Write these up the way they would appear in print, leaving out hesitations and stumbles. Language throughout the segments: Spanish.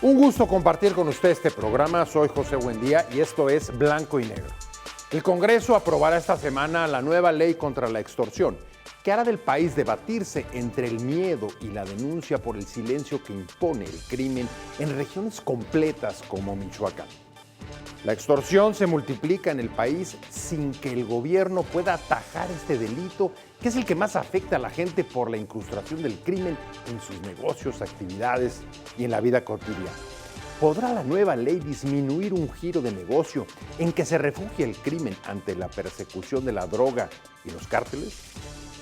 Un gusto compartir con usted este programa. Soy José Buendía y esto es Blanco y Negro. El Congreso aprobará esta semana la nueva ley contra la extorsión, que hará del país debatirse entre el miedo y la denuncia por el silencio que impone el crimen en regiones completas como Michoacán. La extorsión se multiplica en el país sin que el gobierno pueda atajar este delito, que es el que más afecta a la gente por la incrustación del crimen en sus negocios, actividades y en la vida cotidiana. ¿Podrá la nueva ley disminuir un giro de negocio en que se refugia el crimen ante la persecución de la droga y los cárteles?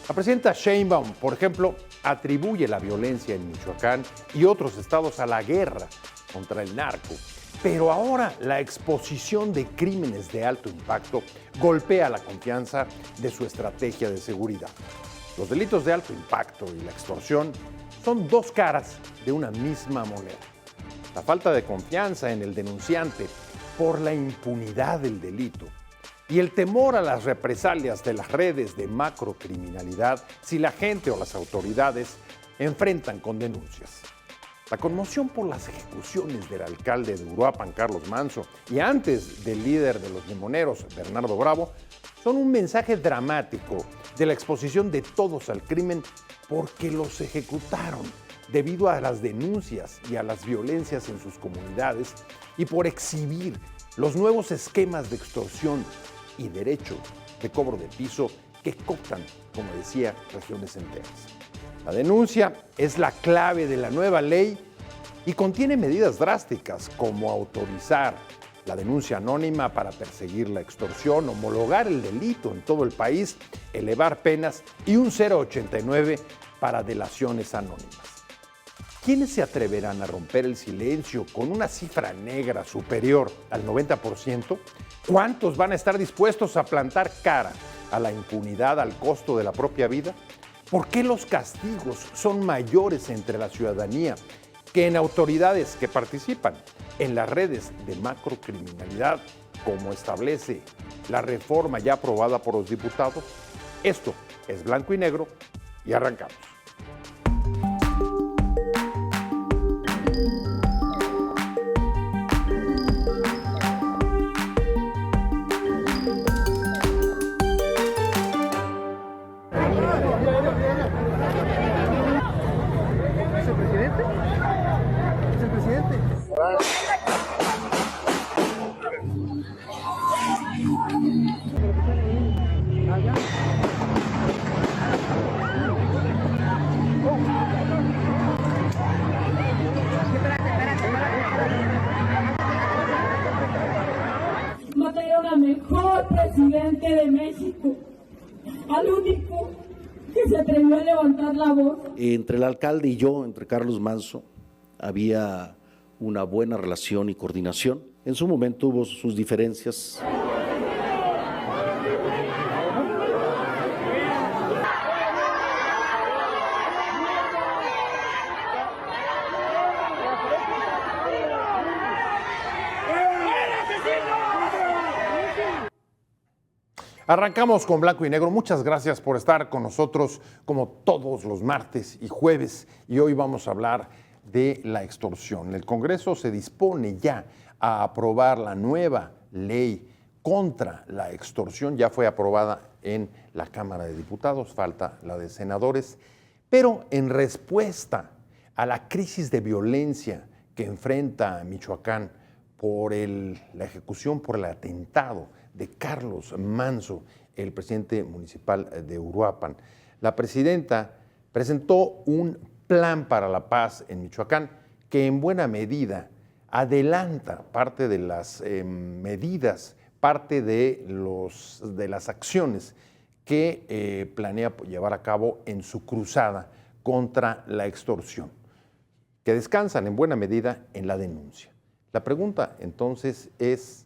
La presidenta Sheinbaum, por ejemplo, atribuye la violencia en Michoacán y otros estados a la guerra contra el narco. Pero ahora la exposición de crímenes de alto impacto golpea la confianza de su estrategia de seguridad. Los delitos de alto impacto y la extorsión son dos caras de una misma moneda. La falta de confianza en el denunciante por la impunidad del delito y el temor a las represalias de las redes de macrocriminalidad si la gente o las autoridades enfrentan con denuncias. La conmoción por las ejecuciones del alcalde de Uruapan, Carlos Manzo, y antes del líder de los limoneros, Bernardo Bravo, son un mensaje dramático de la exposición de todos al crimen porque los ejecutaron debido a las denuncias y a las violencias en sus comunidades y por exhibir los nuevos esquemas de extorsión y derecho de cobro de piso que cooptan, como decía, regiones enteras. La denuncia es la clave de la nueva ley y contiene medidas drásticas como autorizar la denuncia anónima para perseguir la extorsión, homologar el delito en todo el país, elevar penas y un 089 para delaciones anónimas. ¿Quiénes se atreverán a romper el silencio con una cifra negra superior al 90%? ¿Cuántos van a estar dispuestos a plantar cara a la impunidad al costo de la propia vida? ¿Por qué los castigos son mayores entre la ciudadanía que en autoridades que participan en las redes de macrocriminalidad, como establece la reforma ya aprobada por los diputados? Esto es Blanco y Negro y arrancamos. Mataron al mejor presidente de México, al único que se atrevió a levantar la voz. Entre el alcalde y yo, entre Carlos Manzo, había una buena relación y coordinación. En su momento hubo sus diferencias. Arrancamos con Blanco y Negro. Muchas gracias por estar con nosotros como todos los martes y jueves. Y hoy vamos a hablar de la extorsión. El Congreso se dispone ya a aprobar la nueva ley contra la extorsión. Ya fue aprobada en la Cámara de Diputados, falta la de senadores. Pero en respuesta a la crisis de violencia que enfrenta Michoacán por la ejecución, por el atentado de Carlos Manzo, el presidente municipal de Uruapan, la presidenta presentó un plan para la paz en Michoacán que en buena medida adelanta parte de las medidas, parte de las acciones que planea llevar a cabo en su cruzada contra la extorsión, que descansan en buena medida en la denuncia. La pregunta entonces es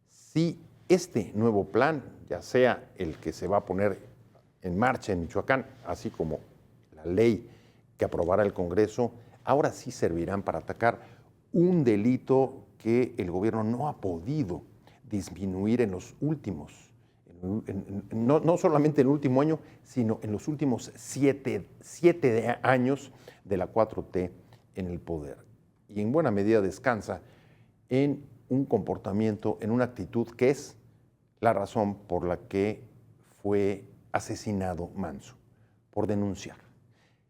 si este nuevo plan, ya sea el que se va a poner en marcha en Michoacán, así como la ley que aprobará el Congreso, ahora sí servirán para atacar un delito que el gobierno no ha podido disminuir en los últimos, no solamente en el último año, sino en los últimos siete años de la 4T en el poder. y en buena medida descansa en un comportamiento, en una actitud que es la razón por la que fue asesinado Manso, por denunciar.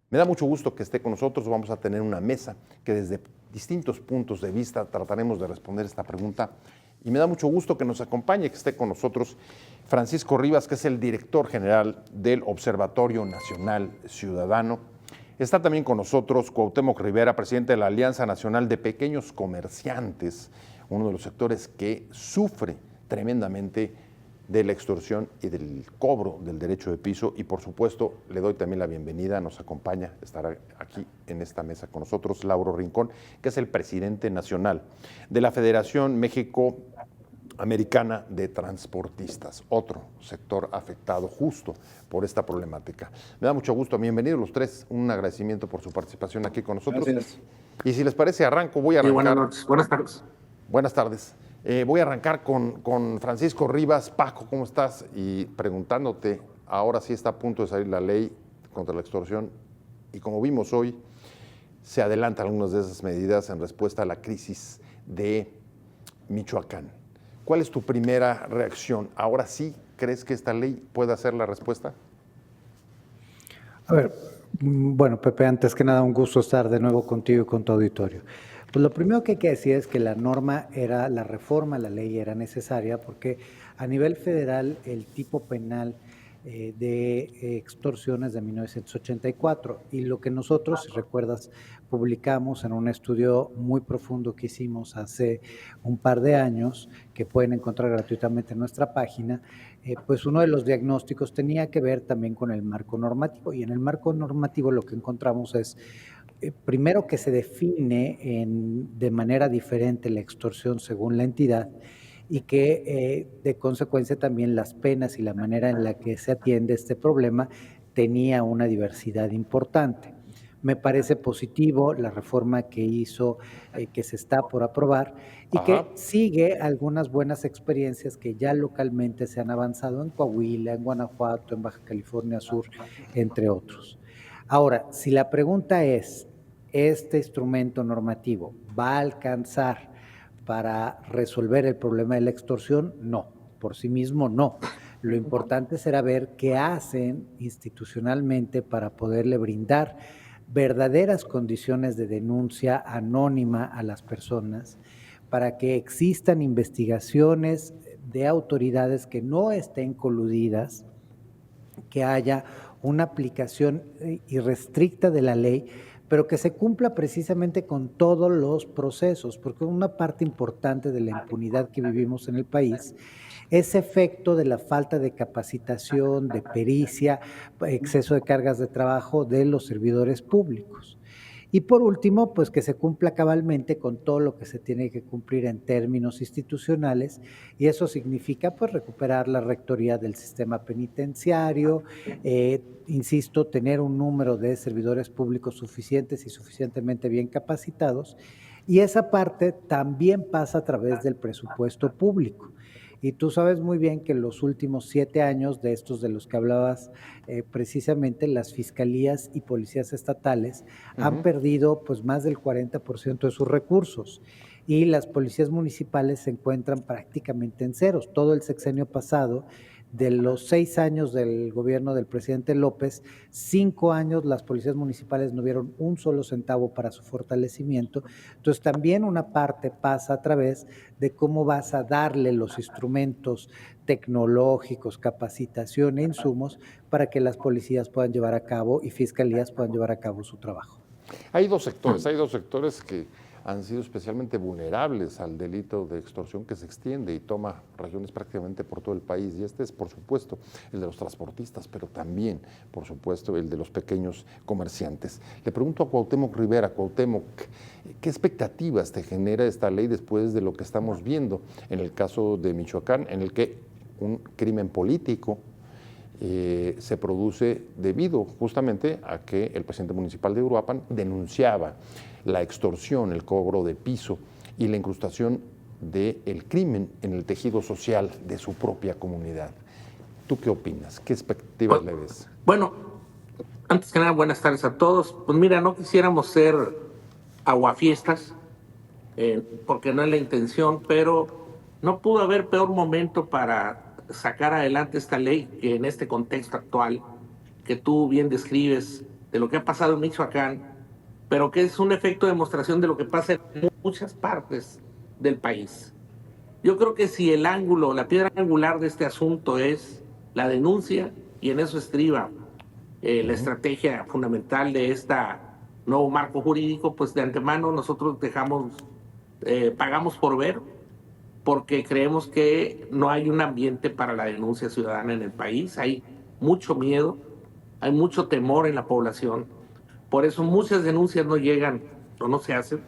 Me da mucho gusto que esté con nosotros. Vamos a tener una mesa que desde distintos puntos de vista trataremos de responder esta pregunta. Y me da mucho gusto que nos acompañe, que esté con nosotros Francisco Rivas, que es el director general del Observatorio Nacional Ciudadano. Está también con nosotros Cuauhtémoc Rivera, presidente de la Alianza Nacional de Pequeños Comerciantes, uno de los sectores que sufre tremendamente de la extorsión y del cobro del derecho de piso. Y por supuesto, le doy también la bienvenida, nos acompaña, estará aquí en esta mesa con nosotros, Lauro Rincón, que es el presidente nacional de la Federación México-Americana de Transportistas, otro sector afectado justo por esta problemática. Me da mucho gusto, bienvenidos los tres, un agradecimiento por su participación aquí con nosotros. Gracias. Y si les parece, arranco, voy a arrancar. Buenas noches, buenas tardes. Buenas tardes. Voy a arrancar con Francisco Rivas. Paco, ¿cómo estás? Y preguntándote, ahora sí está a punto de salir la ley contra la extorsión y como vimos hoy, se adelantan algunas de esas medidas en respuesta a la crisis de Michoacán. ¿Cuál es tu primera reacción? ¿Ahora sí crees que esta ley pueda ser la respuesta? A ver, bueno, Pepe, antes que nada un gusto estar de nuevo contigo y con tu auditorio. Pues lo primero que hay que decir es que la reforma a la ley era necesaria porque a nivel federal el tipo penal de extorsiones de 1984 y lo que nosotros, si recuerdas, publicamos en un estudio muy profundo que hicimos hace un par de años, que pueden encontrar gratuitamente en nuestra página, pues uno de los diagnósticos tenía que ver también con el marco normativo y en el marco normativo lo que encontramos es primero que se define de manera diferente la extorsión según la entidad y que de consecuencia también las penas y la manera en la que se atiende este problema tenía una diversidad importante. Me parece positivo la reforma que hizo, que se está por aprobar y que sigue algunas buenas experiencias que ya localmente se han avanzado en Coahuila, en Guanajuato, en Baja California Sur, entre otros. Ahora, si la pregunta es, ¿este instrumento normativo va a alcanzar para resolver el problema de la extorsión? No, por sí mismo no. Lo importante será ver qué hacen institucionalmente para poderle brindar verdaderas condiciones de denuncia anónima a las personas, para que existan investigaciones de autoridades que no estén coludidas, que haya una aplicación irrestricta de la ley, pero que se cumpla precisamente con todos los procesos, porque una parte importante de la impunidad que vivimos en el país es efecto de la falta de capacitación, de pericia, exceso de cargas de trabajo de los servidores públicos. Y por último, pues que se cumpla cabalmente con todo lo que se tiene que cumplir en términos institucionales, y eso significa pues recuperar la rectoría del sistema penitenciario, insisto, tener un número de servidores públicos suficientes y suficientemente bien capacitados, y esa parte también pasa a través del presupuesto público. Y tú sabes muy bien que en los últimos 7 años, de estos de los que hablabas, precisamente las fiscalías y policías estatales han perdido pues más del 40% de sus recursos y las policías municipales se encuentran prácticamente en ceros. Todo el sexenio pasado, de los 6 años del gobierno del presidente López, 5 años las policías municipales no vieron un solo centavo para su fortalecimiento. Entonces también una parte pasa a través de cómo vas a darle los instrumentos tecnológicos, capacitación e insumos para que las policías puedan llevar a cabo y fiscalías puedan llevar a cabo su trabajo. Hay dos sectores que han sido especialmente vulnerables al delito de extorsión que se extiende y toma regiones prácticamente por todo el país. Y este es, por supuesto, el de los transportistas, pero también, por supuesto, el de los pequeños comerciantes. Le pregunto a Cuauhtémoc Rivera, Cuauhtémoc, ¿qué expectativas te genera esta ley después de lo que estamos viendo en el caso de Michoacán, en el que un crimen político se produce debido justamente a que el presidente municipal de Uruapan denunciaba la extorsión, el cobro de piso y la incrustación del crimen en el tejido social de su propia comunidad? ¿Tú qué opinas? ¿Qué expectativas le ves? Bueno, antes que nada, buenas tardes a todos. Pues mira, no quisiéramos ser aguafiestas porque no es la intención, pero no pudo haber peor momento para sacar adelante esta ley que en este contexto actual que tú bien describes de lo que ha pasado en Michoacán, pero que es un efecto de demostración de lo que pasa en muchas partes del país. Yo creo que si el ángulo, la piedra angular de este asunto es la denuncia, y en eso estriba la estrategia fundamental de este nuevo marco jurídico, pues de antemano nosotros pagamos por ver, porque creemos que no hay un ambiente para la denuncia ciudadana en el país. Hay mucho miedo, hay mucho temor en la población. Por eso muchas denuncias no llegan o no se hacen.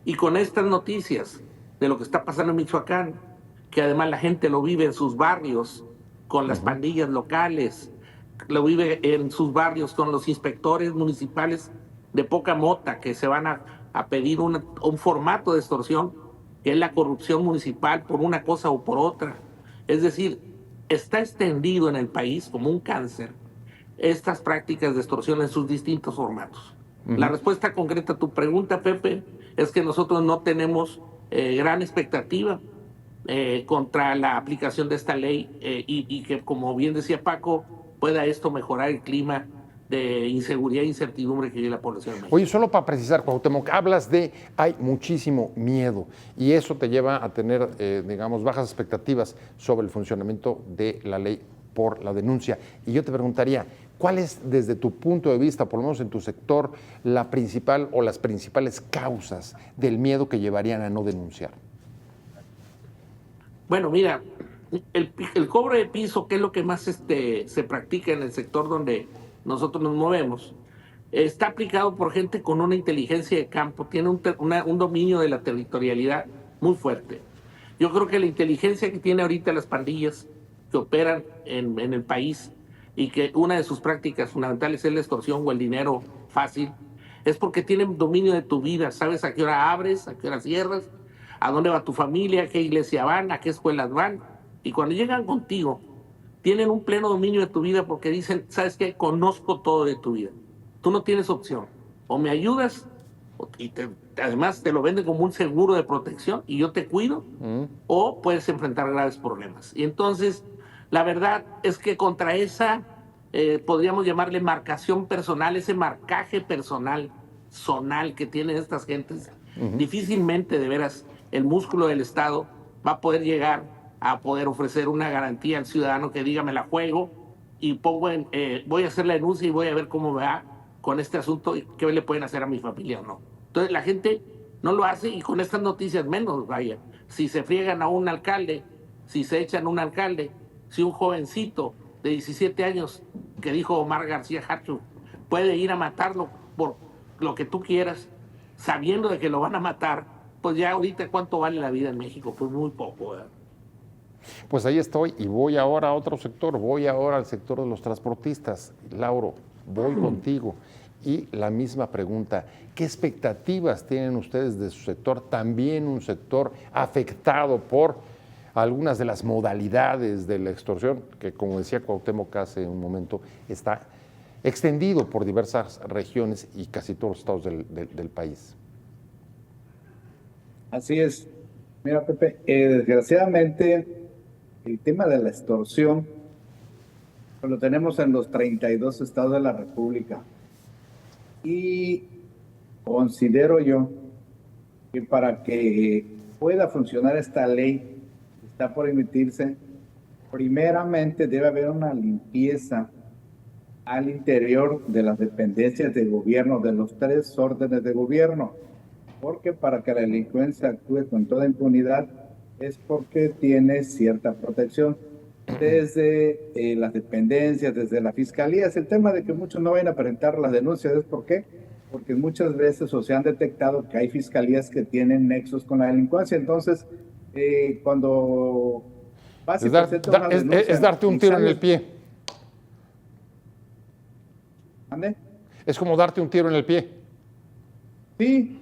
Y con estas noticias de lo que está pasando en Michoacán, que además la gente lo vive en sus barrios, con las pandillas locales, lo vive en sus barrios con los inspectores municipales de poca mota que se van a pedir un formato de extorsión, que es la corrupción municipal por una cosa o por otra. Es decir, está extendido en el país como un cáncer estas prácticas de extorsión en sus distintos formatos. La respuesta concreta a tu pregunta, Pepe, es que nosotros no tenemos gran expectativa contra la aplicación de esta ley y que, como bien decía Paco, pueda esto mejorar el clima de inseguridad e incertidumbre que vive la población de México. Oye, solo para precisar, Cuauhtémoc, hablas de hay muchísimo miedo y eso te lleva a tener, digamos, bajas expectativas sobre el funcionamiento de la ley por la denuncia. Y yo te preguntaría, ¿cuál es, desde tu punto de vista, por lo menos en tu sector, la principal o las principales causas del miedo que llevarían a no denunciar? Bueno, mira, el cobro de piso, que es lo que más se practica en el sector donde nosotros nos movemos, está aplicado por gente con una inteligencia de campo, tiene un dominio de la territorialidad muy fuerte. Yo creo que la inteligencia que tiene ahorita las pandillas que operan en el país y que una de sus prácticas fundamentales es la extorsión o el dinero fácil, es porque tienen dominio de tu vida, sabes a qué hora abres, a qué hora cierras, a dónde va tu familia, a qué iglesia van, a qué escuelas van, y cuando llegan contigo, tienen un pleno dominio de tu vida porque dicen, ¿sabes qué? Conozco todo de tu vida. Tú no tienes opción. O me ayudas, y además te lo venden como un seguro de protección y yo te cuido, o puedes enfrentar graves problemas. Y entonces, la verdad es que contra esa, podríamos llamarle marcación personal, ese marcaje personal, zonal que tienen estas gentes, difícilmente de veras el músculo del Estado va a poder llegar a poder ofrecer una garantía al ciudadano que diga, me la juego y voy a hacer la denuncia y voy a ver cómo me va con este asunto y qué le pueden hacer a mi familia o no. Entonces la gente no lo hace y con estas noticias menos, vaya. Si se friegan a un alcalde, si se echan a un alcalde, si un jovencito de 17 años, que dijo Omar García Harfuch, puede ir a matarlo por lo que tú quieras, sabiendo de que lo van a matar, pues ya ahorita ¿cuánto vale la vida en México? Pues muy poco, ¿verdad? Pues ahí estoy y voy ahora a otro sector, voy ahora al sector de los transportistas. Lauro, voy contigo. Y la misma pregunta, ¿qué expectativas tienen ustedes de su sector? También un sector afectado por algunas de las modalidades de la extorsión, que como decía Cuauhtémoc hace un momento, está extendido por diversas regiones y casi todos los estados del país. Así es. Mira, Pepe, desgraciadamente el tema de la extorsión pues, lo tenemos en los 32 estados de la República. Y considero yo que para que pueda funcionar esta ley que está por emitirse, primeramente debe haber una limpieza al interior de las dependencias de gobierno, de los 3 órdenes de gobierno, porque para que la delincuencia actúe con toda impunidad es porque tiene cierta protección desde las dependencias, desde la fiscalía. Es el tema de que muchos no vayan a presentar las denuncias. ¿Es por qué? Porque muchas veces se han detectado que hay fiscalías que tienen nexos con la delincuencia. Entonces, cuando vas y presentas una denuncia, es darte un tiro en el pie. ¿Ande? Es como darte un tiro en el pie.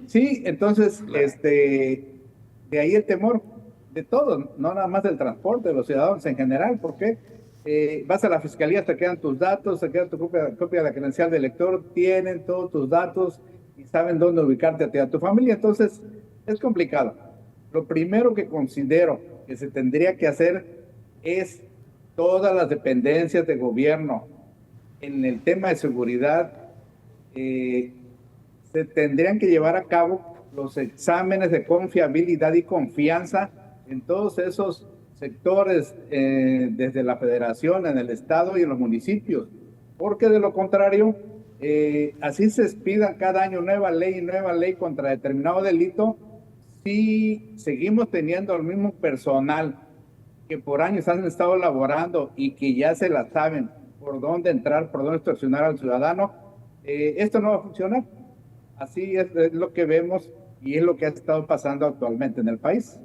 Sí, entonces, de ahí el temor de todos, no nada más del transporte, de los ciudadanos en general, porque vas a la fiscalía, te quedan tus datos, te queda tu copia de la credencial del lector, tienen todos tus datos y saben dónde ubicarte a ti, a tu familia. Entonces, Es complicado. Lo primero que considero que se tendría que hacer es todas las dependencias de gobierno en el tema de seguridad se tendrían que llevar a cabo los exámenes de confiabilidad y confianza en todos esos sectores, desde la federación, en el estado y en los municipios, porque de lo contrario, así se expidan cada año nueva ley contra determinado delito, si seguimos teniendo el mismo personal que por años han estado laborando y que ya se la saben por dónde entrar, por dónde extorsionar al ciudadano, esto no va a funcionar. Así es lo que vemos y es lo que ha estado pasando actualmente en el país.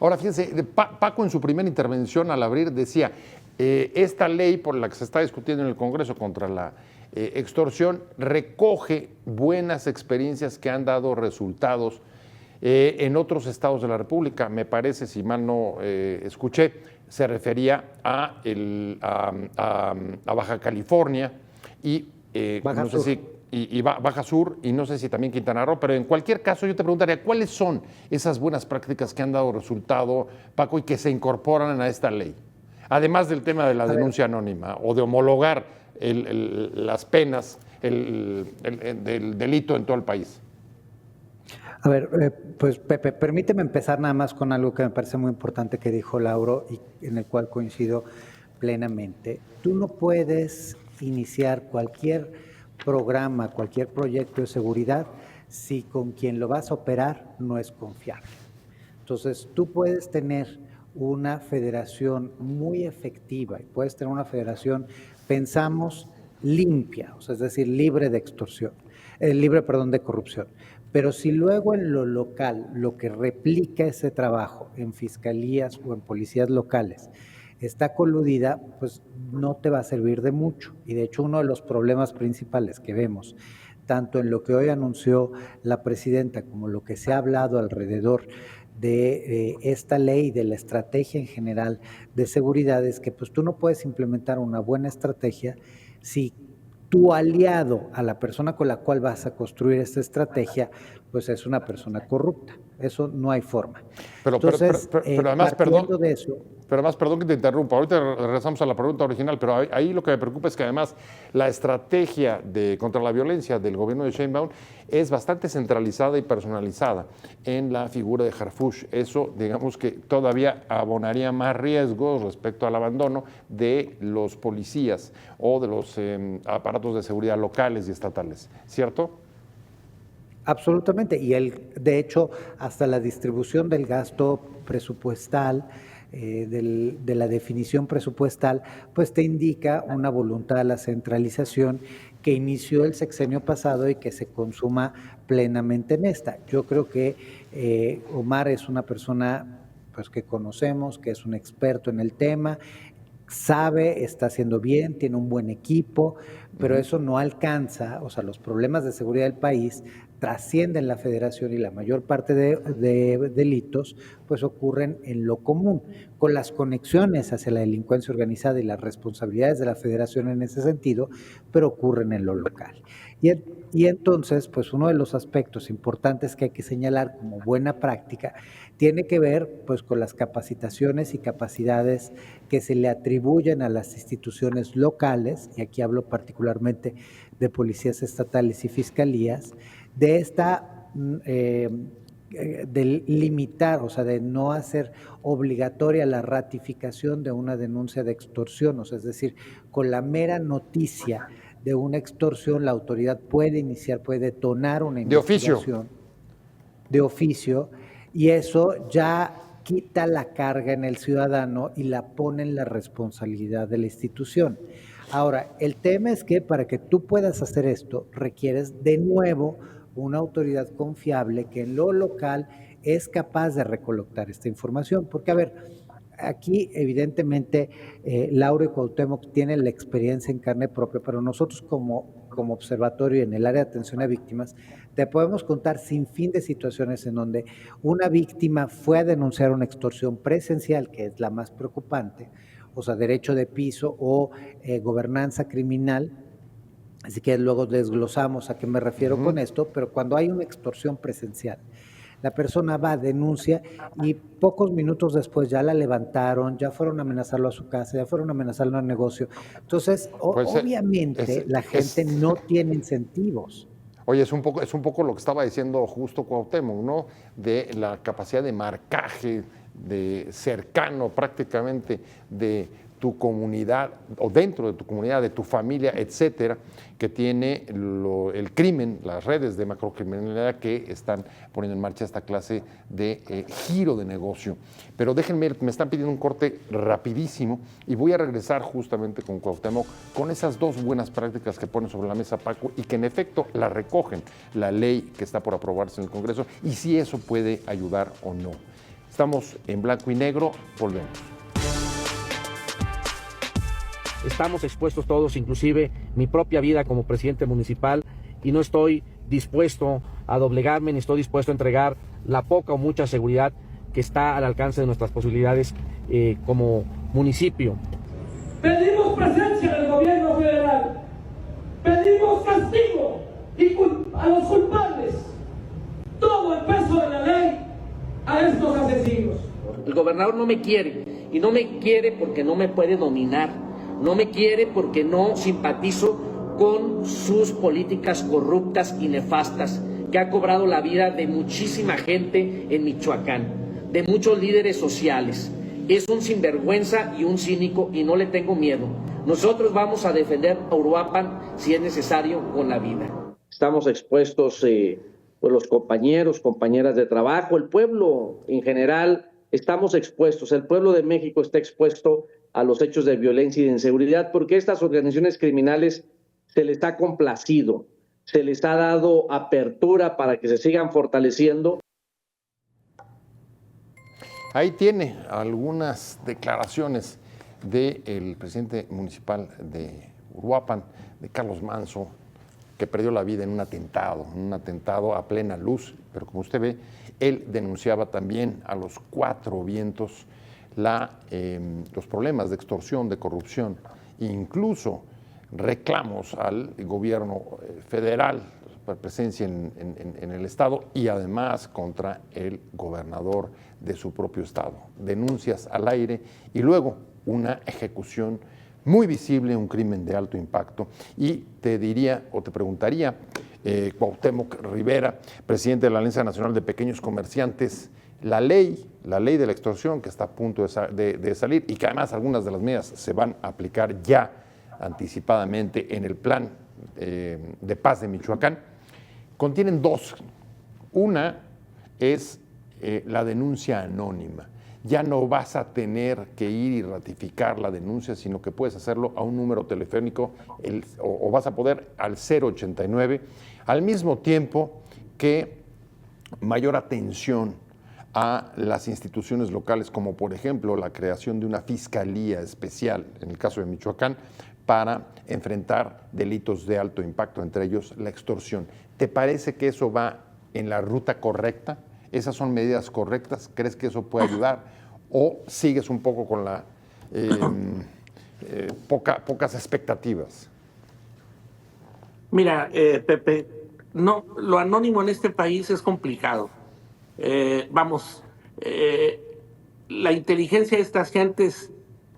Ahora, fíjense, Paco en su primera intervención al abrir decía, esta ley por la que se está discutiendo en el Congreso contra la extorsión recoge buenas experiencias que han dado resultados en otros estados de la República. Me parece, si mal no escuché, se refería a Baja California y Baja no sé Sur. si Baja Sur, y no sé si también Quintana Roo, pero en cualquier caso yo te preguntaría, ¿cuáles son esas buenas prácticas que han dado resultado, Paco, y que se incorporan a esta ley? Además del tema de la denuncia anónima o de homologar las penas del delito en todo el país. A ver, pues Pepe, permíteme empezar nada más con algo que me parece muy importante que dijo Lauro y en el cual coincido plenamente. Tú no puedes iniciar cualquier programa, cualquier proyecto de seguridad si con quien lo vas a operar no es confiable. Entonces, tú puedes tener una federación muy efectiva y puedes tener una federación, pensamos, limpia, o sea, es decir, libre de extorsión, de corrupción. Pero si luego en lo local, lo que replica ese trabajo en fiscalías o en policías locales está coludida, pues no te va a servir de mucho. Y de hecho uno de los problemas principales que vemos, tanto en lo que hoy anunció la presidenta como lo que se ha hablado alrededor de esta ley, de la estrategia en general de seguridad, es que pues tú no puedes implementar una buena estrategia si tu aliado a la persona con la cual vas a construir esta estrategia, pues es una persona corrupta. Eso no hay forma. Pero además, perdón que te interrumpa, ahorita regresamos a la pregunta original, pero ahí lo que me preocupa es que además la estrategia contra la violencia del gobierno de Sheinbaum es bastante centralizada y personalizada en la figura de Harfuch. Eso, digamos que todavía abonaría más riesgos respecto al abandono de los policías o de los aparatos de seguridad locales y estatales, ¿cierto? Absolutamente, y de hecho, hasta la distribución del gasto presupuestal, de la definición presupuestal, pues te indica una voluntad a la centralización que inició el sexenio pasado y que se consuma plenamente en esta. Yo creo que Omar es una persona pues, que conocemos, que es un experto en el tema, sabe, está haciendo bien, tiene un buen equipo, pero eso no alcanza, o sea, los problemas de seguridad del país trascienden la federación y la mayor parte de delitos pues ocurren en lo común, con las conexiones hacia la delincuencia organizada y las responsabilidades de la federación en ese sentido, pero ocurren en lo local. Y entonces, pues uno de los aspectos importantes que hay que señalar como buena práctica tiene que ver pues con las capacitaciones y capacidades que se le atribuyen a las instituciones locales, y aquí hablo particularmente de policías estatales y fiscalías, de esta de limitar, o sea, de no hacer obligatoria la ratificación de una denuncia de extorsión, o sea, es decir, con la mera noticia de una extorsión, la autoridad puede detonar una investigación de oficio, y eso ya quita la carga en el ciudadano y la pone en la responsabilidad de la institución. Ahora, el tema es que para que tú puedas hacer esto, requieres de nuevo una autoridad confiable que en lo local es capaz de recolectar esta información. Porque, a ver, aquí evidentemente Laura y Cuauhtémoc tienen la experiencia en carne propia, pero nosotros como observatorio en el área de atención a víctimas, te podemos contar sin fin de situaciones en donde una víctima fue a denunciar una extorsión presencial, que es la más preocupante, o sea, derecho de piso o gobernanza criminal. Así que luego desglosamos a qué me refiero con esto, pero cuando hay una extorsión presencial, la persona va, denuncia y pocos minutos después ya la levantaron, ya fueron a amenazarlo a su casa, ya fueron a amenazarlo al negocio. Entonces, Pues, obviamente la gente no tiene incentivos. Oye, es un poco lo que estaba diciendo justo Cuauhtémoc, ¿no? De la capacidad de marcaje, de cercano prácticamente de tu comunidad o dentro de tu comunidad, de tu familia, etcétera, que tiene el crimen, las redes de macrocriminalidad que están poniendo en marcha esta clase de giro de negocio. Pero déjenme, me están pidiendo un corte rapidísimo y voy a regresar justamente con Cuauhtémoc con esas dos buenas prácticas que pone sobre la mesa Paco y que en efecto la recogen la ley que está por aprobarse en el Congreso y si eso puede ayudar o no. Estamos en blanco y negro, volvemos. Estamos expuestos todos, inclusive mi propia vida como presidente municipal, y no estoy dispuesto a doblegarme ni estoy dispuesto a entregar la poca o mucha seguridad que está al alcance de nuestras posibilidades como municipio. Pedimos presencia del gobierno federal, pedimos castigo y a los culpables, todo el peso de la ley a estos asesinos. El gobernador no me quiere, y no me quiere porque no me puede dominar. No me quiere porque no simpatizo con sus políticas corruptas y nefastas que ha cobrado la vida de muchísima gente en Michoacán, de muchos líderes sociales. Es un sinvergüenza y un cínico y no le tengo miedo. Nosotros vamos a defender a Uruapan si es necesario con la vida. Estamos expuestos pues los compañeros, compañeras de trabajo, el pueblo en general, estamos expuestos. El pueblo de México está expuesto a los hechos de violencia y de inseguridad, porque estas organizaciones criminales se les ha complacido, se les ha dado apertura para que se sigan fortaleciendo. Ahí tiene algunas declaraciones del presidente municipal de Uruapan, de Carlos Manzo, que perdió la vida en un atentado a plena luz, pero como usted ve, él denunciaba también a los cuatro vientos los problemas de extorsión, de corrupción, incluso reclamos al gobierno federal, presencia en el estado y además contra el gobernador de su propio estado. Denuncias al aire y luego una ejecución muy visible, un crimen de alto impacto. Y te diría o te preguntaría, Cuauhtémoc Rivera, presidente de la Alianza Nacional de Pequeños Comerciantes, la ley de la extorsión que está a punto de salir y que además algunas de las medidas se van a aplicar ya anticipadamente en el plan de paz de Michoacán, contienen dos. Una es la denuncia anónima. Ya no vas a tener que ir y ratificar la denuncia, sino que puedes hacerlo a un número telefónico o vas a poder al 089, al mismo tiempo que mayor atención a las instituciones locales, como por ejemplo la creación de una fiscalía especial, en el caso de Michoacán, para enfrentar delitos de alto impacto, entre ellos la extorsión. ¿Te parece que eso va en la ruta correcta? ¿Esas son medidas correctas? ¿Crees que eso puede ayudar? ¿O sigues un poco con la pocas expectativas? Mira, Pepe, no, lo anónimo en este país es complicado. La inteligencia de estas gentes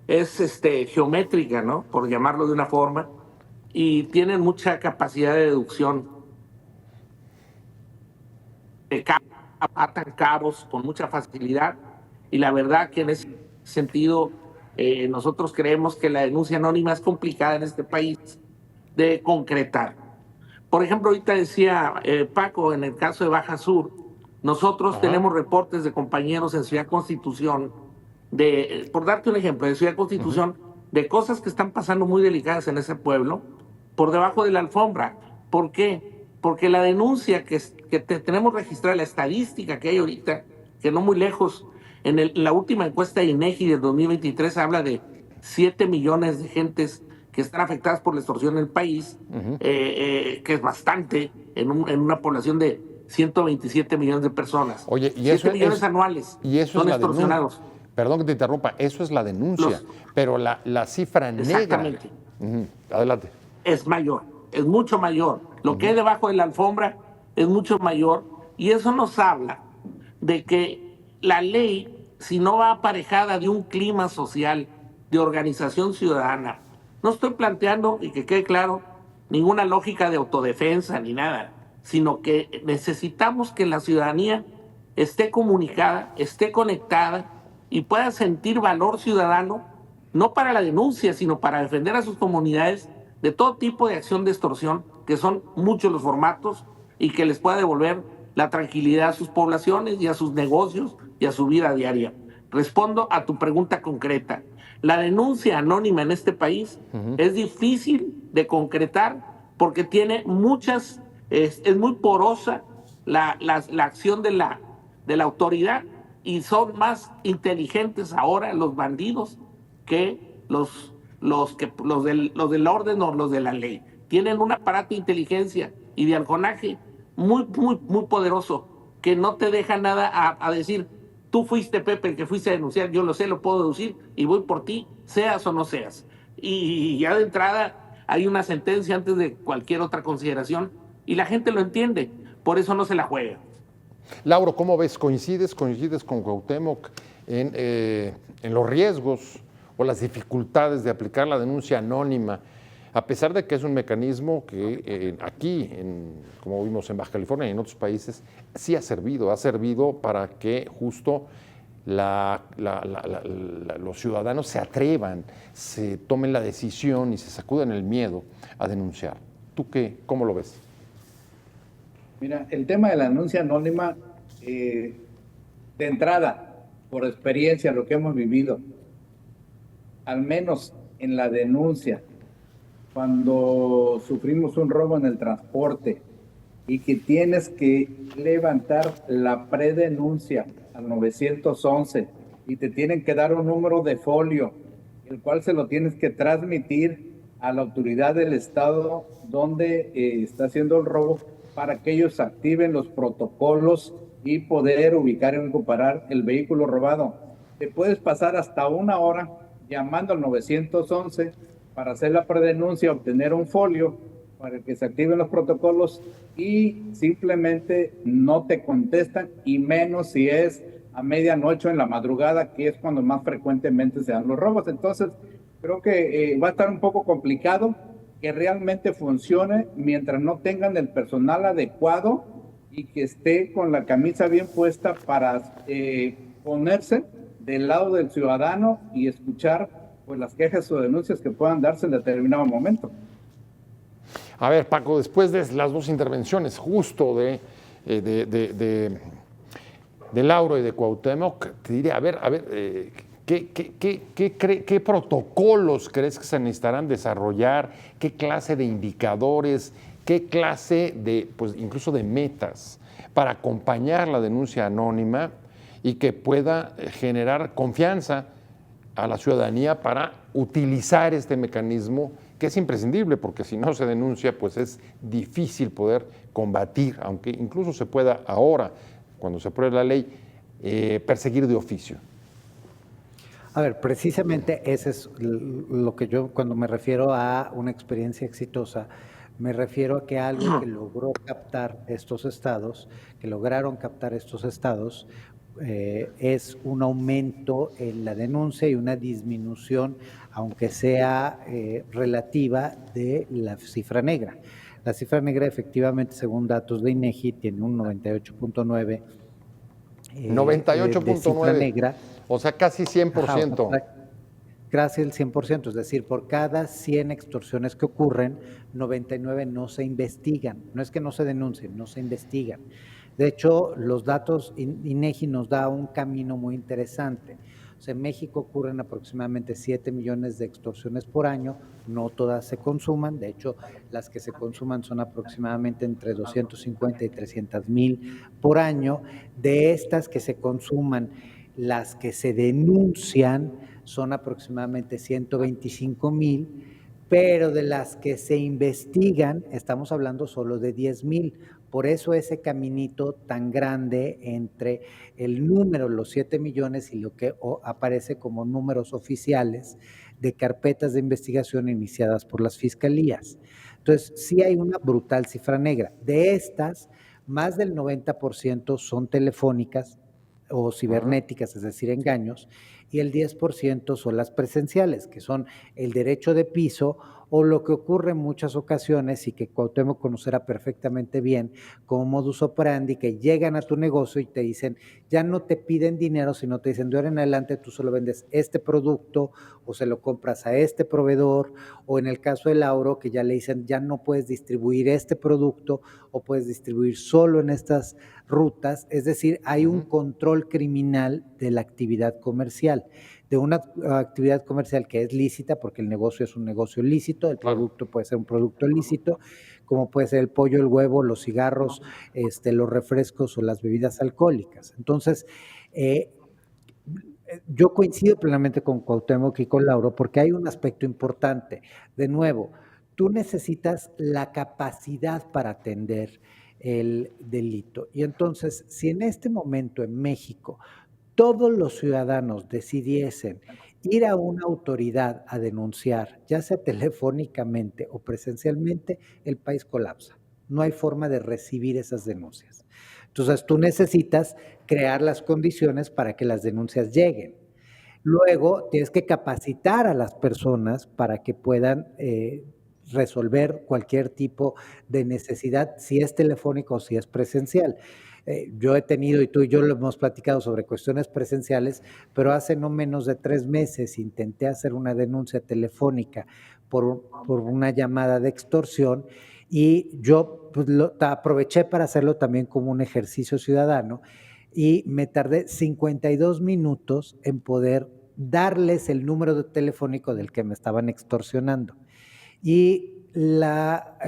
es geométrica, ¿no? Por llamarlo de una forma, y tienen mucha capacidad de deducción. Atan cabos con mucha facilidad, y la verdad que en ese sentido nosotros creemos que la denuncia anónima es complicada en este país de concretar. Por ejemplo, ahorita decía Paco, en el caso de Baja Sur, nosotros tenemos reportes de compañeros en Ciudad Constitución, por darte un ejemplo, de Ciudad Constitución, de cosas que están pasando muy delicadas en ese pueblo, por debajo de la alfombra. ¿Por qué? Porque la denuncia que tenemos registrada, la estadística que hay ahorita, que no muy lejos, en la última encuesta de INEGI del 2023 habla de 7 millones de gentes que están afectadas por la extorsión en el país, que es bastante en una población de 127 millones de personas. Oye, y 7 millones anuales y eso son es extorsionados. La denuncia. Perdón que te interrumpa, eso es la denuncia, pero la cifra negra. Exactamente. Adelante. Es mayor, es mucho mayor. Lo que hay debajo de la alfombra es mucho mayor, y eso nos habla de que la ley, si no va aparejada de un clima social, de organización ciudadana, no estoy planteando, y que quede claro, ninguna lógica de autodefensa ni nada, sino que necesitamos que la ciudadanía esté comunicada, esté conectada y pueda sentir valor ciudadano, no para la denuncia, sino para defender a sus comunidades de todo tipo de acción de extorsión, que son muchos los formatos, y que les pueda devolver la tranquilidad a sus poblaciones y a sus negocios y a su vida diaria. Respondo a tu pregunta concreta. La denuncia anónima en este país es difícil de concretar porque tiene muchas, es muy porosa la acción de la autoridad, y son más inteligentes ahora los bandidos que los del orden o los de la ley. Tienen un aparato de inteligencia y de algonaje muy poderoso, que no te deja nada a decir, tú fuiste, Pepe, el que fuiste a denunciar, yo lo sé, lo puedo deducir y voy por ti, seas o no seas. Y ya de entrada hay una sentencia antes de cualquier otra consideración, y la gente lo entiende, por eso no se la juega. Lauro, ¿cómo ves? ¿Coincides con Cuauhtémoc en los riesgos o las dificultades de aplicar la denuncia anónima, a pesar de que es un mecanismo que aquí, como vimos en Baja California y en otros países, sí ha servido para que justo los ciudadanos se atrevan, se tomen la decisión y se sacudan el miedo a denunciar? ¿Tú cómo lo ves? Mira, el tema de la denuncia anónima, de entrada, por experiencia, lo que hemos vivido, al menos en la denuncia, cuando sufrimos un robo en el transporte y que tienes que levantar la predenuncia al 911 y te tienen que dar un número de folio, el cual se lo tienes que transmitir a la autoridad del estado donde está haciendo el robo, para que ellos activen los protocolos y poder ubicar y recuperar el vehículo robado. Te puedes pasar hasta 1 hora llamando al 911 para hacer la predenuncia, obtener un folio para que se activen los protocolos, y simplemente no te contestan, y menos si es a medianoche o en la madrugada, que es cuando más frecuentemente se dan los robos. Entonces, creo que va a estar un poco complicado que realmente funcione mientras no tengan el personal adecuado y que esté con la camisa bien puesta para ponerse del lado del ciudadano y escuchar pues las quejas o denuncias que puedan darse en determinado momento. A ver, Paco, después de las dos intervenciones justo de Lauro y de Cuauhtémoc, te diré, a ver, ¿qué protocolos crees que se necesitarán desarrollar? ¿Qué clase de indicadores? ¿Qué clase de, pues incluso de metas para acompañar la denuncia anónima y que pueda generar confianza a la ciudadanía para utilizar este mecanismo, que es imprescindible, porque si no se denuncia, pues es difícil poder combatir, aunque incluso se pueda ahora, cuando se apruebe la ley, perseguir de oficio? A ver, precisamente ese es lo que yo, cuando me refiero a una experiencia exitosa, me refiero a que algo que logró captar estos estados, que lograron captar estos estados, es un aumento en la denuncia y una disminución, aunque sea relativa, de la cifra negra. La cifra negra, efectivamente, según datos de INEGI, tiene un 98.9. 98.9. negra. O sea, casi 100%. Ajá, casi el 100%, es decir, por cada 100 extorsiones que ocurren, 99 no se investigan. No es que no se denuncien, no se investigan. De hecho, los datos INEGI nos da un camino muy interesante. O sea, en México ocurren aproximadamente 7 millones de extorsiones por año, no todas se consuman, de hecho, las que se consuman son aproximadamente entre 250 y 300 mil por año. De estas que se consuman, las que se denuncian son aproximadamente 125 mil, pero de las que se investigan estamos hablando solo de 10 mil. Por eso ese caminito tan grande entre el número, los 7 millones, y lo que aparece como números oficiales de carpetas de investigación iniciadas por las fiscalías. Entonces, sí hay una brutal cifra negra. De estas, más del 90% son telefónicas, o cibernéticas, es decir, engaños, y el 10% son las presenciales, que son el derecho de piso o lo que ocurre en muchas ocasiones y que Cuauhtémoc conocerá perfectamente bien como modus operandi, que llegan a tu negocio y te dicen, ya no te piden dinero, sino te dicen, de ahora en adelante tú solo vendes este producto o se lo compras a este proveedor, o en el caso de Lauro, que ya le dicen, ya no puedes distribuir este producto o puedes distribuir solo en estas rutas, es decir, hay un control criminal de la actividad comercial, de una actividad comercial que es lícita, porque el negocio es un negocio lícito, el producto puede ser un producto lícito, como puede ser el pollo, el huevo, los cigarros, los refrescos o las bebidas alcohólicas. Entonces, yo coincido plenamente con Cuauhtémoc y con Lauro porque hay un aspecto importante. De nuevo, tú necesitas la capacidad para atender el delito. Y entonces, si en este momento en México todos los ciudadanos decidiesen ir a una autoridad a denunciar, ya sea telefónicamente o presencialmente, el país colapsa. No hay forma de recibir esas denuncias. Entonces, tú necesitas crear las condiciones para que las denuncias lleguen. Luego, tienes que capacitar a las personas para que puedan resolver cualquier tipo de necesidad, si es telefónico o si es presencial. Yo he tenido, y tú y yo lo hemos platicado sobre cuestiones presenciales, pero hace no menos de 3 meses intenté hacer una denuncia telefónica por una llamada de extorsión y yo pues, aproveché para hacerlo también como un ejercicio ciudadano y me tardé 52 minutos en poder darles el número telefónico del que me estaban extorsionando. Y la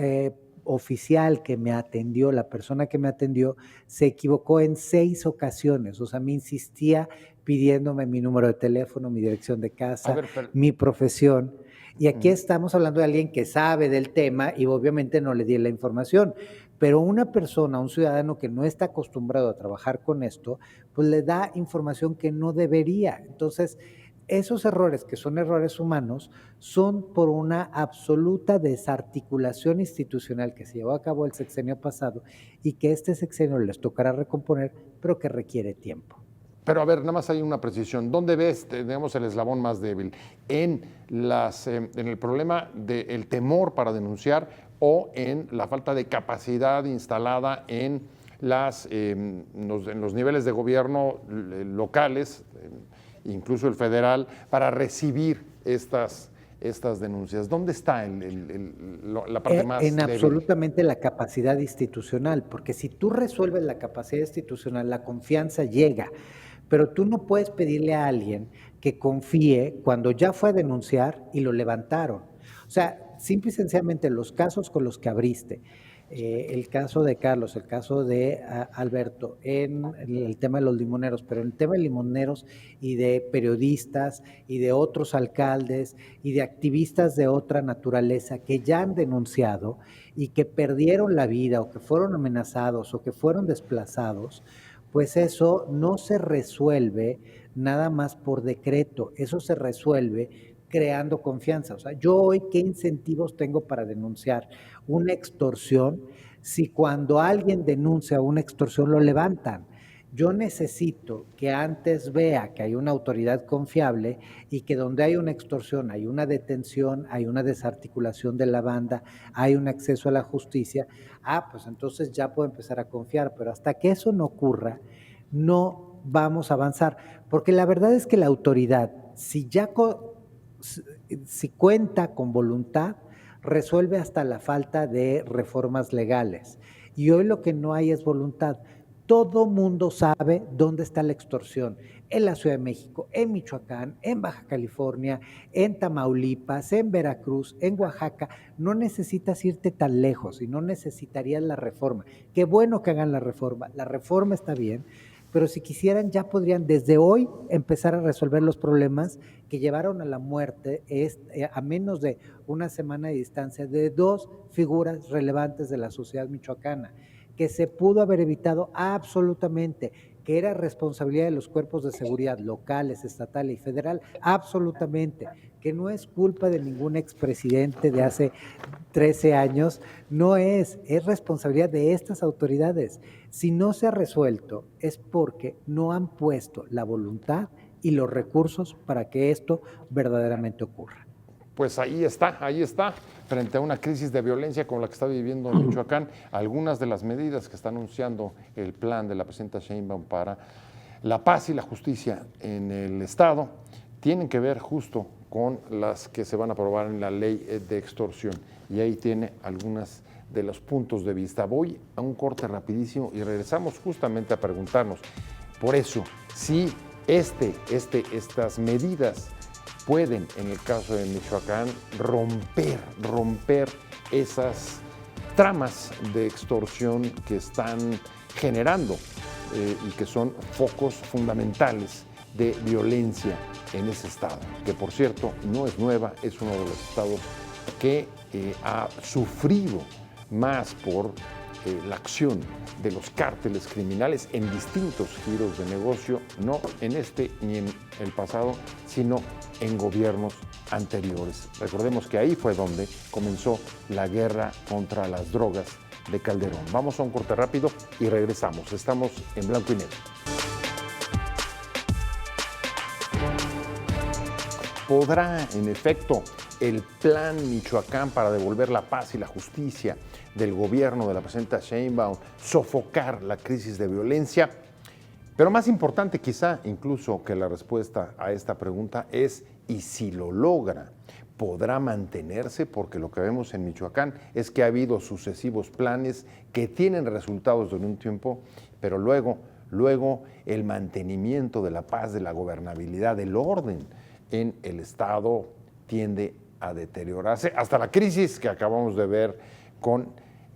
oficial que me atendió, la persona que me atendió, se equivocó en 6 ocasiones. O sea, me insistía pidiéndome mi número de teléfono, mi dirección de casa, mi profesión. Y aquí estamos hablando de alguien que sabe del tema y obviamente no le di la información. Pero una persona, un ciudadano que no está acostumbrado a trabajar con esto, pues le da información que no debería. Entonces, esos errores, que son errores humanos, son por una absoluta desarticulación institucional que se llevó a cabo el sexenio pasado y que este sexenio les tocará recomponer, pero que requiere tiempo. Pero a ver, nada más hay una precisión. ¿Dónde ves, digamos, el eslabón más débil? ¿En el problema del temor para denunciar o en la falta de capacidad instalada en los niveles de gobierno locales, incluso el federal, para recibir estas denuncias? ¿Dónde está la parte más débil? En absolutamente la capacidad institucional, porque si tú resuelves la capacidad institucional, la confianza llega, pero tú no puedes pedirle a alguien que confíe cuando ya fue a denunciar y lo levantaron. O sea, simple y sencillamente los casos con los que abriste, el caso de Carlos, el caso de Alberto, en el tema de los limoneros, pero en el tema de limoneros y de periodistas y de otros alcaldes y de activistas de otra naturaleza que ya han denunciado y que perdieron la vida o que fueron amenazados o que fueron desplazados, pues eso no se resuelve nada más por decreto, eso se resuelve creando confianza. O sea, yo hoy, ¿qué incentivos tengo para denunciar una extorsión si cuando alguien denuncia una extorsión lo levantan? Yo necesito que antes vea que hay una autoridad confiable y que donde hay una extorsión, hay una detención, hay una desarticulación de la banda, hay un acceso a la justicia. Pues entonces ya puedo empezar a confiar, pero hasta que eso no ocurra, no vamos a avanzar. Porque la verdad es que la autoridad, si cuenta con voluntad, resuelve hasta la falta de reformas legales. Y hoy lo que no hay es voluntad. Todo mundo sabe dónde está la extorsión, en la Ciudad de México, en Michoacán, en Baja California, en Tamaulipas, en Veracruz, en Oaxaca. No necesitas irte tan lejos y no necesitarías la reforma. Qué bueno que hagan la reforma está bien, pero si quisieran ya podrían desde hoy empezar a resolver los problemas que llevaron a la muerte a menos de una semana de distancia de 2 figuras relevantes de la sociedad michoacana, que se pudo haber evitado absolutamente, que era responsabilidad de los cuerpos de seguridad locales, estatal y federal, absolutamente, que no es culpa de ningún expresidente de hace 13 años, no es responsabilidad de estas autoridades. Si no se ha resuelto es porque no han puesto la voluntad y los recursos para que esto verdaderamente ocurra. Pues ahí está, frente a una crisis de violencia como la que está viviendo en Michoacán, algunas de las medidas que está anunciando el plan de la presidenta Sheinbaum para la paz y la justicia en el Estado tienen que ver justo con las que se van a aprobar en la ley de extorsión. Y ahí tiene algunas de los puntos de vista. Voy a un corte rapidísimo y regresamos justamente a preguntarnos, por eso, si estas medidas pueden, en el caso de Michoacán, romper esas tramas de extorsión que están generando y que son focos fundamentales de violencia en ese estado, que por cierto no es nueva, es uno de los estados que ha sufrido más por la acción de los cárteles criminales en distintos giros de negocio, no en este ni en el pasado, sino en gobiernos anteriores. Recordemos que ahí fue donde comenzó la guerra contra las drogas de Calderón. Vamos a un corte rápido y regresamos. Estamos en Blanco y Negro. ¿Podrá, en efecto, el plan Michoacán para devolver la paz y la justicia del gobierno de la presidenta Sheinbaum sofocar la crisis de violencia? Pero más importante quizá incluso que la respuesta a esta pregunta es, ¿y si lo logra? ¿Podrá mantenerse? Porque lo que vemos en Michoacán es que ha habido sucesivos planes que tienen resultados durante un tiempo, pero luego el mantenimiento de la paz, de la gobernabilidad, del orden en el Estado tiende a deteriorarse, hasta la crisis que acabamos de ver con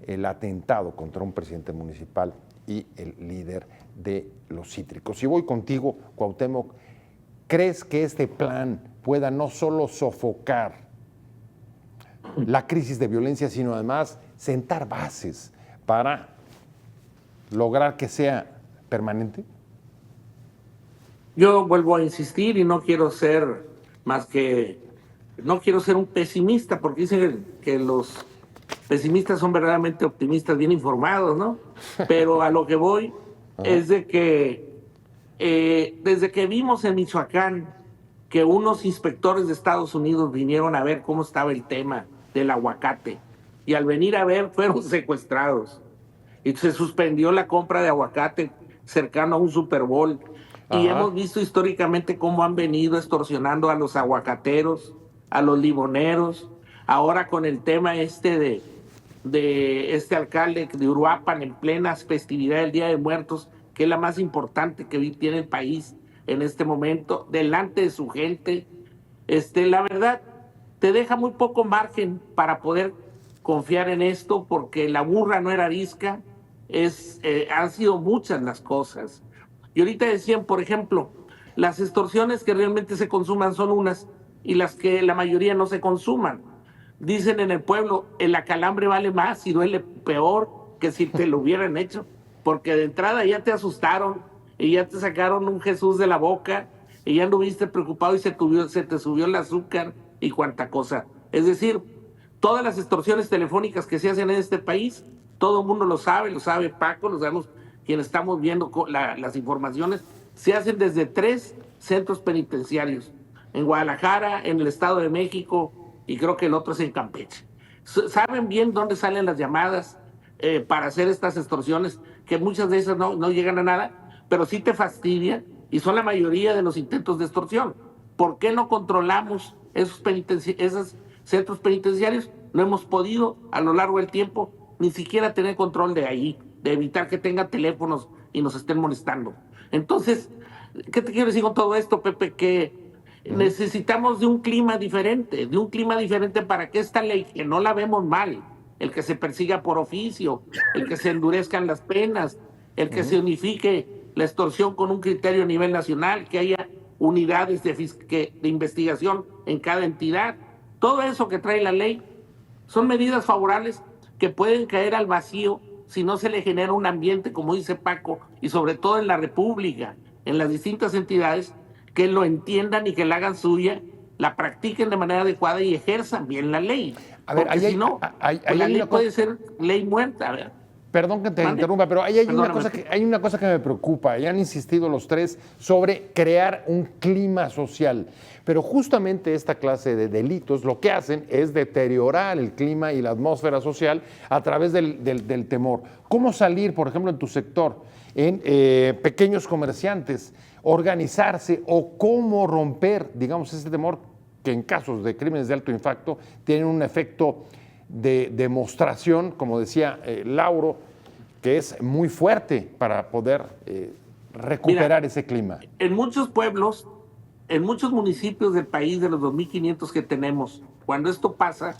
el atentado contra un presidente municipal y el líder de los cítricos. Y voy contigo, Cuauhtémoc, ¿crees que este plan pueda no solo sofocar la crisis de violencia, sino además sentar bases para lograr que sea permanente? Yo vuelvo a insistir y no quiero ser un pesimista, porque dicen que los pesimistas son verdaderamente optimistas, bien informados, ¿no? Pero a lo que voy es de que desde que vimos en Michoacán que unos inspectores de Estados Unidos vinieron a ver cómo estaba el tema del aguacate, y al venir a ver fueron secuestrados, y se suspendió la compra de aguacate cercano a un Super Bowl. Y hemos visto históricamente cómo han venido extorsionando a los aguacateros, a los limoneros. Ahora con el tema de este alcalde de Uruapan en plenas festividades del Día de Muertos, que es la más importante que tiene el país en este momento, delante de su gente, la verdad te deja muy poco margen para poder confiar en esto, porque la burra no era arisca, han sido muchas las cosas. Y ahorita decían, por ejemplo, las extorsiones que realmente se consuman son unas y las que la mayoría no se consuman. Dicen en el pueblo, el acalambre vale más y duele peor que si te lo hubieran hecho, porque de entrada ya te asustaron y ya te sacaron un Jesús de la boca y ya anduviste preocupado y se te subió el azúcar y cuanta cosa. Es decir, todas las extorsiones telefónicas que se hacen en este país, todo el mundo lo sabe Paco, lo sabemos quienes estamos viendo las informaciones, se hacen desde 3 centros penitenciarios, en Guadalajara, en el Estado de México, y creo que el otro es en Campeche. Saben bien dónde salen las llamadas para hacer estas extorsiones, que muchas de esas no llegan a nada, pero sí te fastidian, y son la mayoría de los intentos de extorsión. ¿Por qué no controlamos esos centros penitenciarios? No hemos podido a lo largo del tiempo ni siquiera tener control de ahí, de evitar que tengan teléfonos y nos estén molestando. Entonces, ¿qué te quiero decir con todo esto, Pepe? Que necesitamos de un clima diferente para que esta ley, que no la vemos mal, el que se persiga por oficio, el que se endurezcan las penas, el que se unifique la extorsión con un criterio a nivel nacional, que haya unidades de investigación en cada entidad, todo eso que trae la ley son medidas favorables que pueden caer al vacío si no se le genera un ambiente, como dice Paco, y sobre todo en la República, en las distintas entidades, que lo entiendan y que la hagan suya, la practiquen de manera adecuada y ejerzan bien la ley. A ver, porque si no, pues la ley puede ser ley muerta. A ver. Perdón que te ¿Mande? interrumpa, pero ahí hay Perdóname. hay una cosa que me preocupa, y han insistido los tres sobre crear un clima social. Pero justamente esta clase de delitos lo que hacen es deteriorar el clima y la atmósfera social a través del temor. ¿Cómo salir, por ejemplo, en tu sector, en pequeños comerciantes, organizarse o cómo romper, digamos, ese temor que en casos de crímenes de alto impacto tienen un efecto de demostración, como decía Lauro, que es muy fuerte para poder recuperar ese clima? En muchos pueblos, en muchos municipios del país, de los 2.500 que tenemos, cuando esto pasa,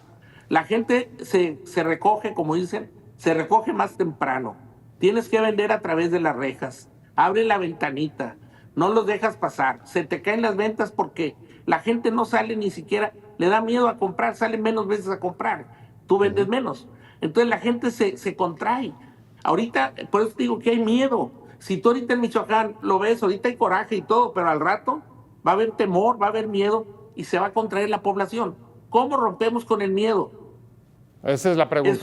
la gente se recoge, como dicen, se recoge más temprano. Tienes que vender a través de las rejas. Abre la ventanita, no los dejas pasar. Se te caen las ventas porque la gente no sale ni siquiera, le da miedo a comprar, sale menos veces a comprar. Tú vendes menos. Entonces la gente se contrae. Ahorita, por eso te digo que hay miedo. Si tú ahorita en Michoacán lo ves, ahorita hay coraje y todo, pero al rato va a haber temor, va a haber miedo y se va a contraer la población. ¿Cómo rompemos con el miedo? Esa es la pregunta. Es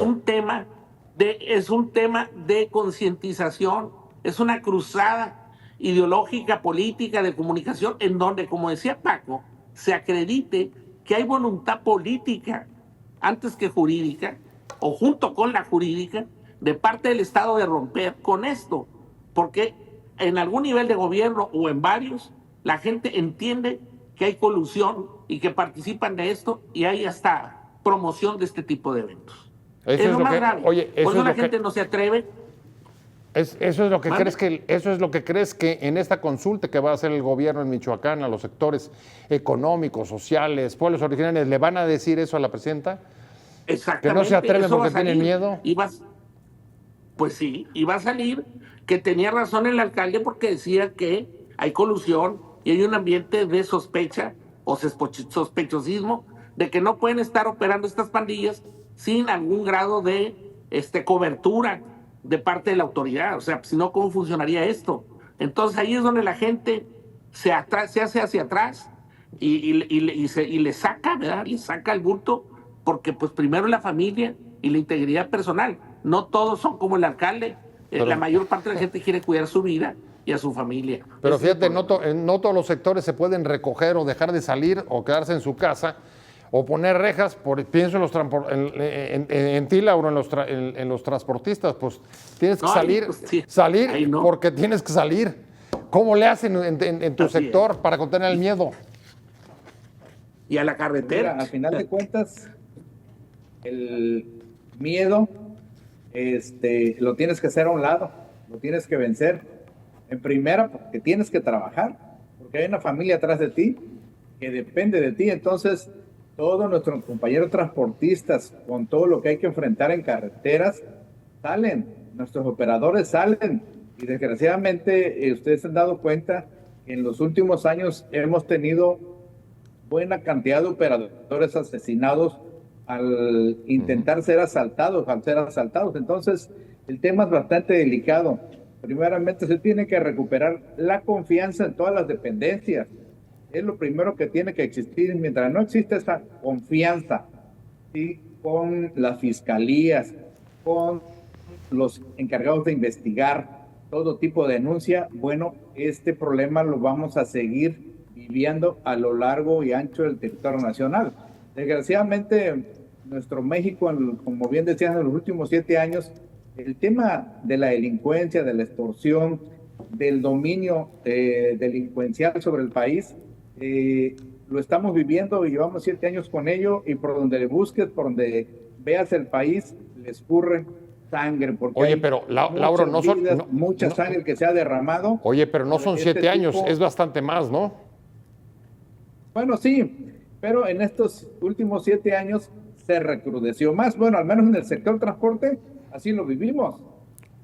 un tema de concientización, es una cruzada ideológica, política, de comunicación, en donde, como decía Paco, se acredite que hay voluntad política antes que jurídica, o junto con la jurídica, de parte del Estado de romper con esto, porque en algún nivel de gobierno o en varios, la gente entiende que hay colusión y que participan de esto y hay hasta promoción de este tipo de eventos. Eso es lo más grave. Oye, Por eso la gente no se atreve. Eso es lo que ¿Mande? eso es lo que crees que en esta consulta que va a hacer el gobierno en Michoacán a los sectores económicos, sociales, pueblos originarios, ¿le van a decir eso a la presidenta? Exactamente. ¿Que no se atreven eso porque va a tienen salir. miedo? Pues sí, y va a salir que tenía razón el alcalde porque decía que hay colusión y hay un ambiente de sospecha o sospechosismo de que no pueden estar operando estas pandillas sin algún grado de cobertura de parte de la autoridad. O sea, si no, ¿cómo funcionaría esto? Entonces ahí es donde la gente se hace hacia atrás y le saca, ¿verdad? Le saca el bulto, porque pues primero la familia y la integridad personal. No todos son como el alcalde. La mayor parte de la gente quiere cuidar su vida y a su familia. Pero Ese es el fíjate, no problema. todos los sectores se pueden recoger o dejar de salir o quedarse en su casa o poner rejas. Pienso en ti, Lauro, en los transportistas, pues tienes que No, salir, pues, sí. salir Ahí no. porque tienes que salir. ¿Cómo le hacen en tu Así sector es. para contener el miedo? Y a la carretera. Mira, al final de cuentas, el miedo lo tienes que hacer a un lado, lo tienes que vencer. En primera, porque tienes que trabajar, porque hay una familia atrás de ti que depende de ti. Entonces, todos nuestros compañeros transportistas, con todo lo que hay que enfrentar en carreteras, salen, nuestros operadores salen. Y desgraciadamente, ustedes se han dado cuenta que en los últimos años hemos tenido buena cantidad de operadores asesinados al intentar ser asaltados, Entonces, el tema es bastante delicado. Primeramente, se tiene que recuperar la confianza en todas las dependencias. Es lo primero que tiene que existir. Mientras no existe esa confianza, ¿sí?, con las fiscalías, con los encargados de investigar todo tipo de denuncia, bueno, este problema lo vamos a seguir viviendo a lo largo y ancho del territorio nacional. Desgraciadamente, nuestro México, como bien decían, en los últimos 7 años, el tema de la delincuencia, de la extorsión, del dominio delincuencial sobre el país, lo estamos viviendo y llevamos 7 años con ello, y por donde le busques, por donde veas el país, le escurre sangre. Porque Oye, pero Lauro, no son... mucha sangre que se ha derramado. Oye, pero no son 7 años, es bastante más, ¿no? Bueno, sí, pero en estos últimos 7 años se recrudeció más. Bueno, al menos en el sector transporte, así lo vivimos.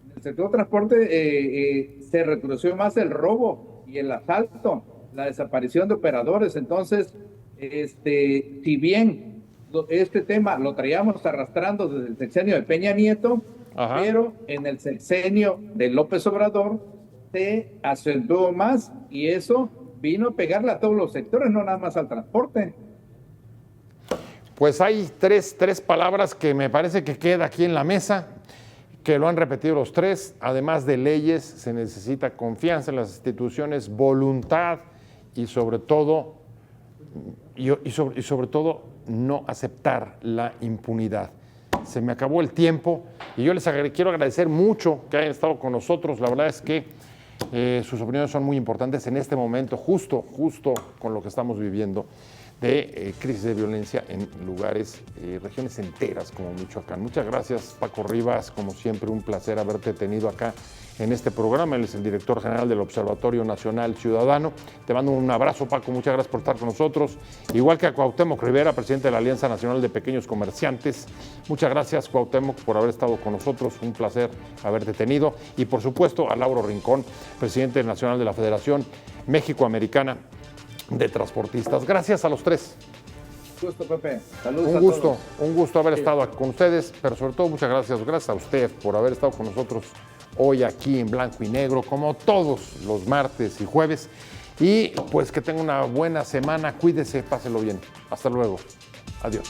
En el sector transporte se recrudeció más el robo y el asalto, la desaparición de operadores. Entonces, si bien este tema lo traíamos arrastrando desde el sexenio de Peña Nieto, Ajá. pero en el sexenio de López Obrador se acentuó más y eso vino a pegarle a todos los sectores, no nada más al transporte. Pues hay tres palabras que me parece que queda aquí en la mesa, que lo han repetido los tres. Además de leyes, se necesita confianza en las instituciones, voluntad y sobre todo, sobre todo no aceptar la impunidad. Se me acabó el tiempo y yo les quiero agradecer mucho que hayan estado con nosotros. La verdad es que sus opiniones son muy importantes en este momento, justo con lo que estamos viviendo de crisis de violencia en lugares, regiones enteras como Michoacán. Muchas gracias, Paco Rivas, como siempre un placer haberte tenido acá en este programa. Él es el director general del Observatorio Nacional Ciudadano. Te mando un abrazo, Paco, muchas gracias por estar con nosotros. Igual que a Cuauhtémoc Rivera, presidente de la Alianza Nacional de Pequeños Comerciantes. Muchas gracias, Cuauhtémoc, por haber estado con nosotros, un placer haberte tenido. Y por supuesto a Lauro Rincón, presidente nacional de la Federación México-Americana de Transportistas. Gracias a los tres. Un gusto, Pepe. Saludos. Un gusto haber estado aquí con ustedes, pero sobre todo muchas gracias a usted por haber estado con nosotros hoy aquí en Blanco y Negro, como todos los martes y jueves. Y pues que tenga una buena semana, cuídese, páselo bien. Hasta luego. Adiós.